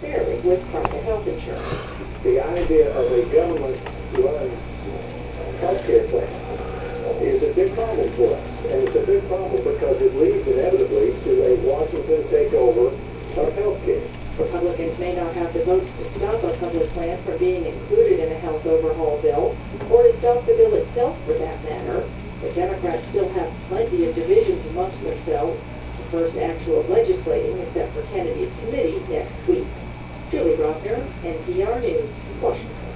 fairly with private health insurance. The idea of a government-run healthcare plan is a big problem for us. And it's a big problem because it leads inevitably to a Washington takeover of healthcare. Republicans may not have the votes to stop a public plan from being included in a health overhaul bill, or to stop the bill itself for that matter. The Democrats still have plenty of divisions amongst themselves. The first actual legislating, except for Kennedy's committee, next week. Julie Brockner, NPR News, Washington.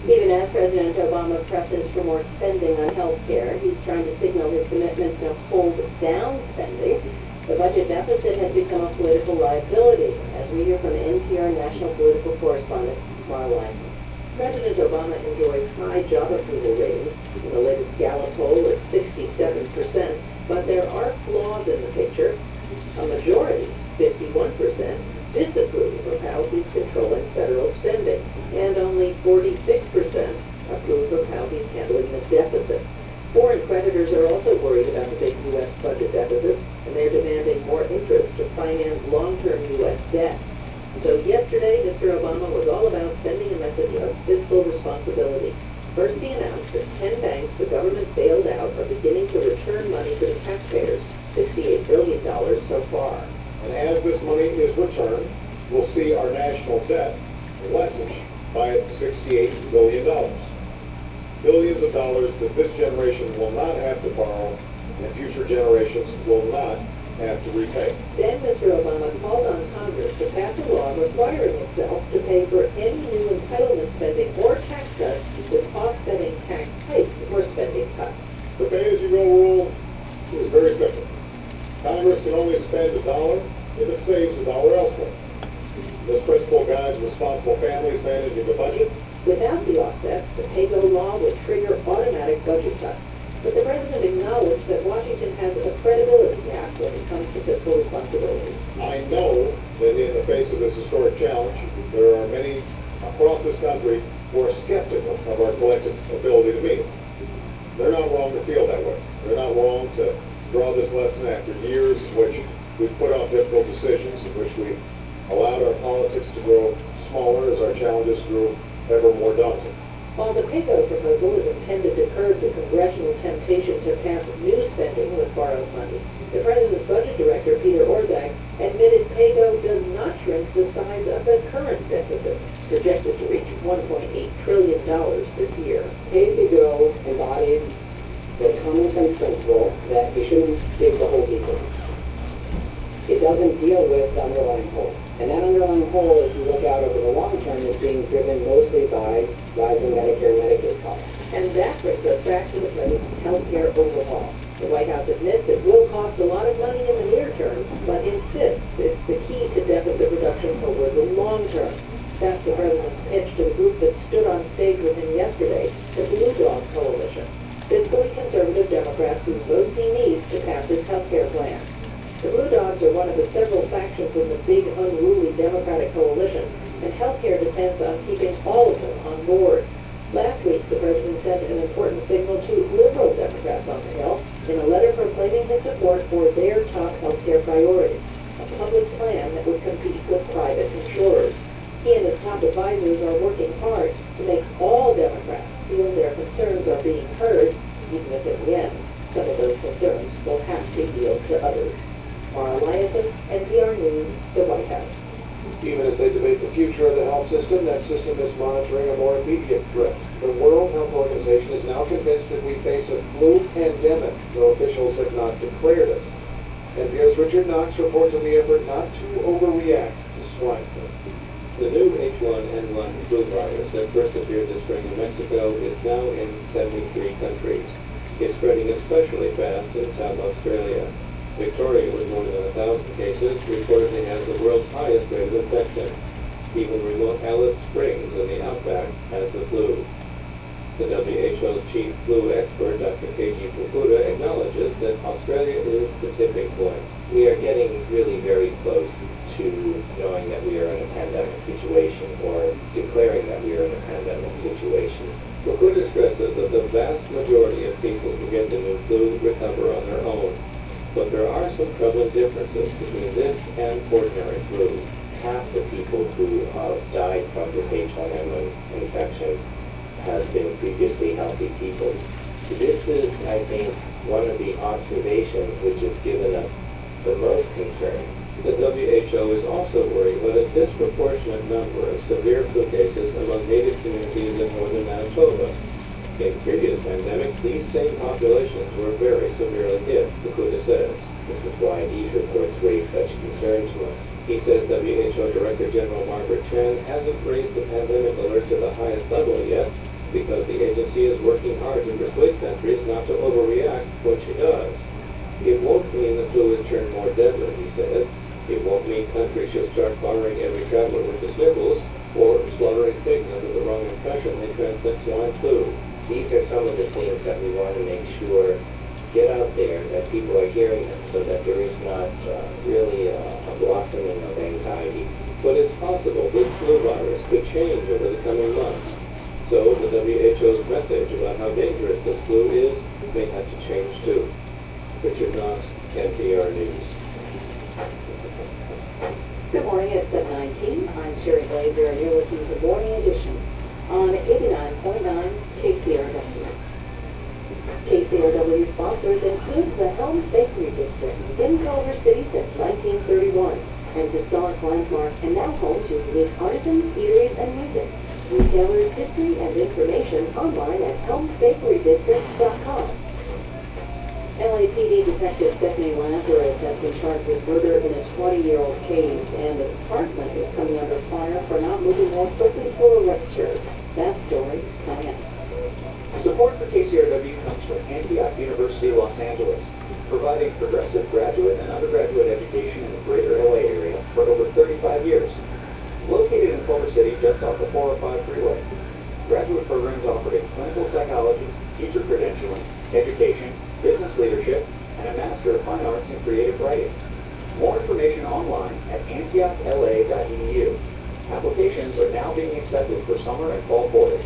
Even as President Obama presses for more spending on health care, he's trying to signal his commitment to hold down spending. The budget deficit has become a political liability, as we hear from NPR national political correspondent Mara Lyman. President Obama enjoys high job approval ratings. In the latest Gallup poll, it's 67%, but there are flaws in the picture. A majority, 51%, disapprove of how he's controlling federal spending, and only 46% approve of how he's handling the deficit. Foreign creditors are also worried about the big U.S. budget deficit, and they're demanding more interest to finance long-term U.S. debt. So yesterday, Mr. Obama was all about sending a message of fiscal responsibility. First, he announced that 10 banks the government bailed out are beginning to return money to the taxpayers, $68 billion so far. And as this money is returned, we'll see our national debt lessened by $68 billion. Billions of dollars that this generation will not have to borrow, and future generations will not have to repay. Then Mr. Obama called on Congress to pass a law requiring itself to pay for any new entitlement spending or tax cuts with offsetting tax hikes or spending cuts. The pay-as-you-go rule is very simple. Congress can only spend $1 if it saves $1 elsewhere. This principle guides responsible families managing the budget. Without the offsets, the pay-go law would trigger automatic budget cuts. But the president acknowledged that Washington has a credibility gap when it comes to fiscal responsibility. I know that in the face of this historic challenge, there are many across this country who are skeptical of our collective ability to meet it. They're not wrong to feel that way. They're not wrong to draw this lesson after years in which we've put off difficult decisions, in which we allowed our politics to grow smaller as our challenges grew ever more daunting. While the pay-go proposal is intended to curb the congressional temptation to pass new spending with borrowed money, the president's budget director, Peter Orszag, admitted pay-go does not shrink the size of the current deficit, projected to reach $1.8 trillion this year. Pay-as-you-go embodies the common sense principle that you shouldn't dig the hole deeper. It doesn't deal with the underlying hole. And that underlying hole, if you look out over the long term, is being driven mostly by rising Medicare and Medicaid costs. And that brings us back to the president's health care overhaul. The White House admits it will cost a lot of money in the near term, but insists it's the key to deficit reduction over the long term. That's the president's pitch to the group that stood on stage with him yesterday, the Blue Dog Coalition. Fiscally conservative Democrats whose votes he needs to pass his health care plan. The Blue Dogs are one of the several factions in the big, unruly Democratic coalition, and health care depends on keeping all of them on board. Last week, the president sent an important signal to liberal Democrats on the Hill in a letter proclaiming his support for their top health care priorities, a public plan that would compete with private insurers. He and his top advisors are working hard to make all Democrats feel their concerns are being heard, even if in the end, some of those concerns will have to yield to others. Mara Lyman, NPR News, the White House. Even as they debate the future of the health system, that system is monitoring a more immediate threat. The World Health Organization is now convinced that we face a flu pandemic, though officials have not declared it. NPR's Richard Knox reports on the effort not to overreact to swine flu. The new H1N1 flu virus that first appeared this spring in Mexico is now in 73 countries. It's spreading especially fast in South Australia. Victoria, with more than 1,000 cases, reportedly has the world's highest rate of infection. Even remote Alice Springs in the outback has the flu. The WHO's chief flu expert, Dr. Keiji Fukuda, acknowledges that Australia is the tipping point. We are getting really very close to knowing that we are in a pandemic situation or declaring that we are in a pandemic situation. Fukuda stresses that the vast majority of people who get the new flu recover on their own. But there are some troubling differences between this and ordinary flu. half the people who died from this H1N1 infection have been previously healthy people. This is, I think, one of the observations which has given us the most concern. The WHO is also worried about a disproportionate number of severe flu cases among native communities in northern Manitoba. In previous pandemics, these same populations were very severely hit, Fukuda says. This is why these reports raise such concern to us. He says WHO Director General Margaret Chan hasn't raised the pandemic alert to the highest level yet because the agency is working hard to persuade countries not to overreact to what she does. It won't mean the flu has turned more deadly, he says. It won't mean countries should start barring every traveler with the sniffles or slaughtering pigs under the wrong impression they transmit swine flu. These are some of the things that we want to make sure get out there, that people are hearing them, so that there is not really a blossoming of anxiety. But it's possible this flu virus could change over the coming months. So the WHO's message about how dangerous this flu is may have to change too. Richard Knox, NPR News. Good morning, it's 7:19. I'm Sherry Glazer, and you're listening to Morning Edition on 89.9 KCRW. KCRW sponsors include the Helms Bakery District in Culver City since 1931, and historic landmark and now home to unique artisans, eateries, and music. Retailers, history, and information online at helmsbakerydistrict.com. LAPD Detective Stephanie Lazarus has been charged with murder in a 20-year-old case, and the department is coming under fire for not moving more quickly to arrest her. That story coming up. Support for KCRW comes from Antioch University, Los Angeles, providing progressive graduate and undergraduate education in the greater LA area for over 35 years. Located in Culver City, just off the 405 freeway. Graduate programs offered in clinical psychology, teacher credentialing, education, business leadership, and a Master of Fine Arts in Creative Writing. More information online at antiochla.edu. Applications are now being accepted for summer and fall quarters.